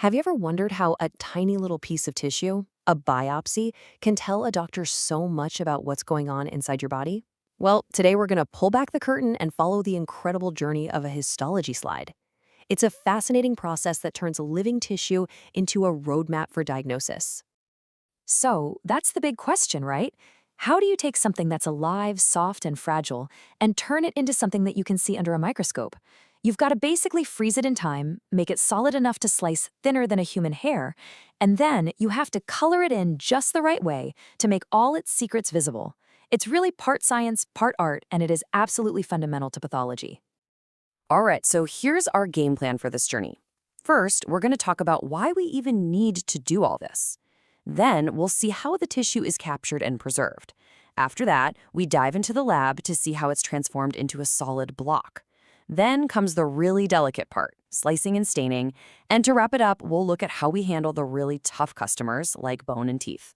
Have you ever wondered how a tiny little piece of tissue, a biopsy, can tell a doctor so much about what's going on inside your body? Well, today we're going to pull back the curtain and follow the incredible journey of a histology slide. It's a fascinating process that turns living tissue into a roadmap for diagnosis. So, that's the big question, right? How do you take something that's alive, soft, and fragile and turn it into something that you can see under a microscope? You've got to basically freeze it in time, make it solid enough to slice thinner than a human hair, and then you have to color it in just the right way to make all its secrets visible. It's really part science, part art, and it is absolutely fundamental to pathology. All right, so here's our game plan for this journey. First, we're going to talk about why we even need to do all this. Then we'll see how the tissue is captured and preserved. After that, we dive into the lab to see how it's transformed into a solid block. Then comes the really delicate part, slicing and staining. And to wrap it up, we'll look at how we handle the really tough customers like bone and teeth.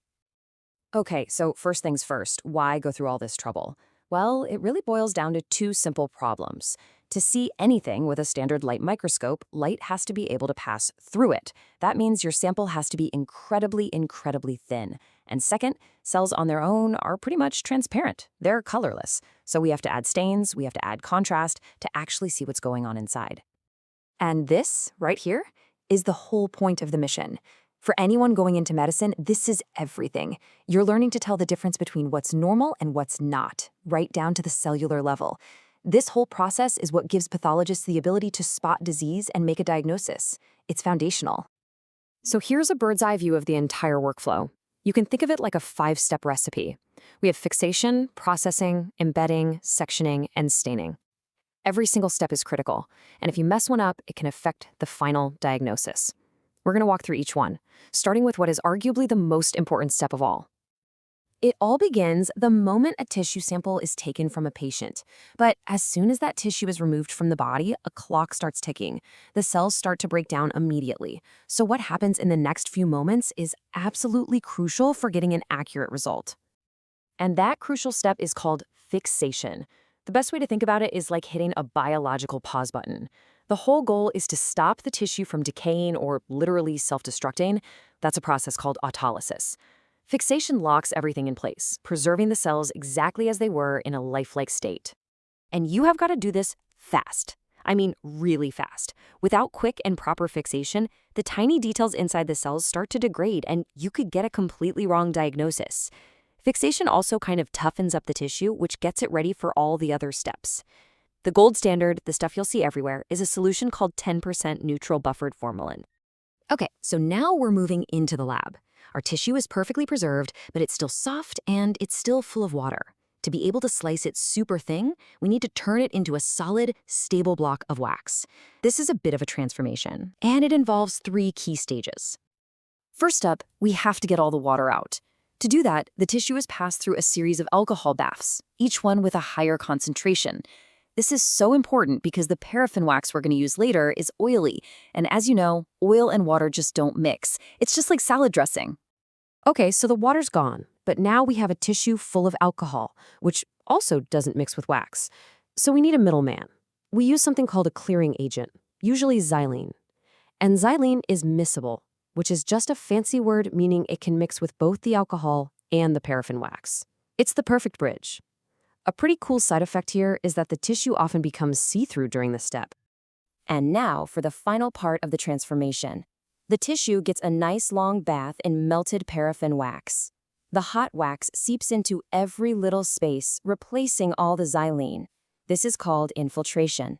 Okay, so first things first, why go through all this trouble? Well, it really boils down to two simple problems. To see anything with a standard light microscope, light has to be able to pass through it. That means your sample has to be incredibly, incredibly thin. And second, cells on their own are pretty much transparent. They're colorless. So we have to add stains, we have to add contrast to actually see what's going on inside. And this, right here, is the whole point of the mission. For anyone going into medicine, this is everything. You're learning to tell the difference between what's normal and what's not, right down to the cellular level. This whole process is what gives pathologists the ability to spot disease and make a diagnosis. It's foundational. So here's a bird's eye view of the entire workflow. You can think of it like a 5-step recipe. We have fixation, processing, embedding, sectioning, and staining. Every single step is critical, and if you mess one up, it can affect the final diagnosis. We're going to walk through each one, starting with what is arguably the most important step of all. It all begins the moment a tissue sample is taken from a patient. But as soon as that tissue is removed from the body, a clock starts ticking. The cells start to break down immediately. So what happens in the next few moments is absolutely crucial for getting an accurate result. And that crucial step is called fixation. The best way to think about it is like hitting a biological pause button. The whole goal is to stop the tissue from decaying or literally self-destructing. That's a process called autolysis. Fixation locks everything in place, preserving the cells exactly as they were in a lifelike state. And you have got to do this fast. I mean, really fast. Without quick and proper fixation, the tiny details inside the cells start to degrade, and you could get a completely wrong diagnosis. Fixation also kind of toughens up the tissue, which gets it ready for all the other steps. The gold standard, the stuff you'll see everywhere, is a solution called 10% neutral buffered formalin. Okay, so now we're moving into the lab. Our tissue is perfectly preserved, but it's still soft and it's still full of water. To be able to slice it super thin, we need to turn it into a solid, stable block of wax. This is a bit of a transformation, and it involves 3 key stages. First up, we have to get all the water out. To do that, the tissue is passed through a series of alcohol baths, each one with a higher concentration. This is so important because the paraffin wax we're going to use later is oily, and as you know, oil and water just don't mix. It's just like salad dressing. Okay, so the water's gone, but now we have a tissue full of alcohol, which also doesn't mix with wax. So we need a middleman. We use something called a clearing agent, usually xylene. And xylene is miscible, which is just a fancy word meaning it can mix with both the alcohol and the paraffin wax. It's the perfect bridge. A pretty cool side effect here is that the tissue often becomes see-through during this step. And now for the final part of the transformation. The tissue gets a nice long bath in melted paraffin wax. The hot wax seeps into every little space, replacing all the xylene. This is called infiltration.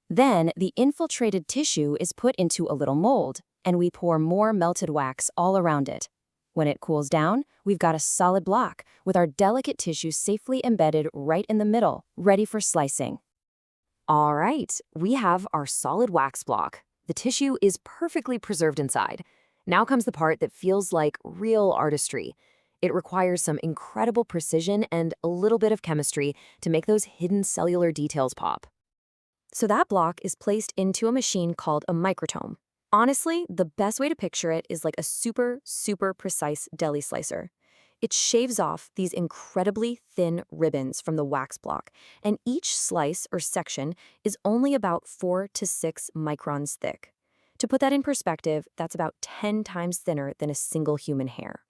Then the infiltrated tissue is put into a little mold, and we pour more melted wax all around it. When it cools down, we've got a solid block with our delicate tissue safely embedded right in the middle, ready for slicing. All right, we have our solid wax block. The tissue is perfectly preserved inside. Now comes the part that feels like real artistry. It requires some incredible precision and a little bit of chemistry to make those hidden cellular details pop. So that block is placed into a machine called a microtome. Honestly, the best way to picture it is like a super, super precise deli slicer. It shaves off these incredibly thin ribbons from the wax block, and each slice or section is only about 4 to 6 microns thick. To put that in perspective, that's about 10 times thinner than a single human hair.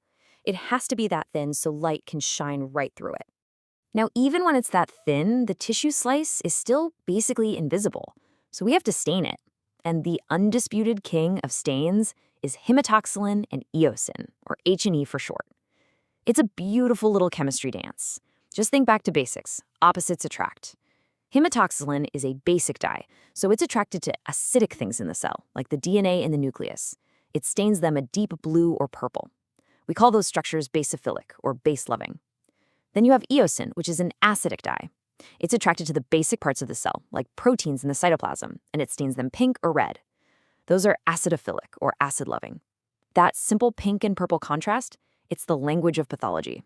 It has to be that thin so light can shine right through it. Now, even when it's that thin, the tissue slice is still basically invisible, so we have to stain it. And the undisputed king of stains is hematoxylin and eosin, or H&E for short. It's a beautiful little chemistry dance. Just think back to basics. Opposites attract. Hematoxylin is a basic dye, so it's attracted to acidic things in the cell, like the DNA in the nucleus. It stains them a deep blue or purple. We call those structures basophilic, or base-loving. Then you have eosin, which is an acidic dye. It's attracted to the basic parts of the cell, like proteins in the cytoplasm, and it stains them pink or red. Those are acidophilic, or acid-loving. That simple pink and purple contrast, it's the language of pathology.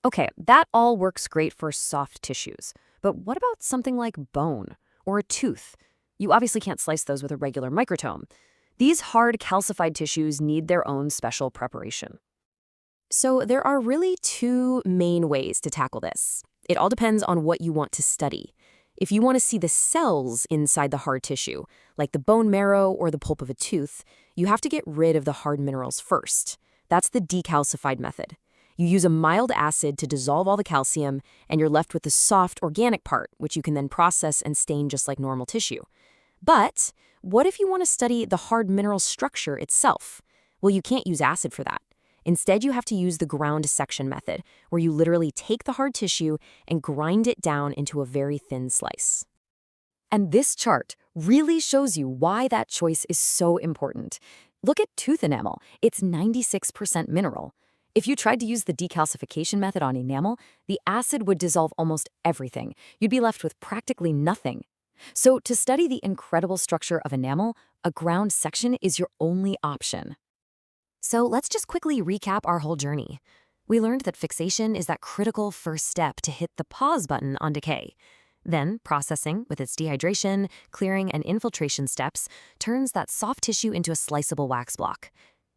Okay, that all works great for soft tissues, but what about something like bone or a tooth? You obviously can't slice those with a regular microtome. These hard calcified tissues need their own special preparation. So there are really two main ways to tackle this. It all depends on what you want to study. If you want to see the cells inside the hard tissue, like the bone marrow or the pulp of a tooth, you have to get rid of the hard minerals first. That's the decalcified method. You use a mild acid to dissolve all the calcium, and you're left with the soft organic part, which you can then process and stain just like normal tissue. But what if you want to study the hard mineral structure itself? Well, you can't use acid for that. Instead, you have to use the ground section method, where you literally take the hard tissue and grind it down into a very thin slice. And this chart really shows you why that choice is so important. Look at tooth enamel. It's 96% mineral. If you tried to use the decalcification method on enamel, the acid would dissolve almost everything. You'd be left with practically nothing. So to study the incredible structure of enamel, a ground section is your only option. So let's just quickly recap our whole journey. We learned that fixation is that critical first step to hit the pause button on decay. Then, processing, with its dehydration, clearing, and infiltration steps, turns that soft tissue into a sliceable wax block.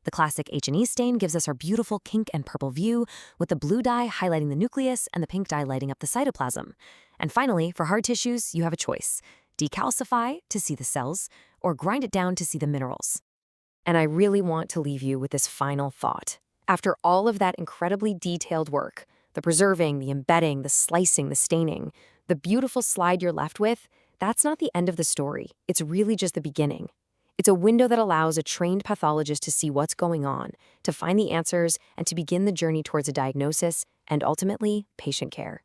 The classic H&E stain gives us our beautiful pink and purple view, with the blue dye highlighting the nucleus and the pink dye lighting up the cytoplasm. And finally, for hard tissues, you have a choice: decalcify to see the cells, or grind it down to see the minerals. And I really want to leave you with this final thought. After all of that incredibly detailed work, the preserving, the embedding, the slicing, the staining, the beautiful slide you're left with, that's not the end of the story. It's really just the beginning. It's a window that allows a trained pathologist to see what's going on, to find the answers, and to begin the journey towards a diagnosis and ultimately patient care.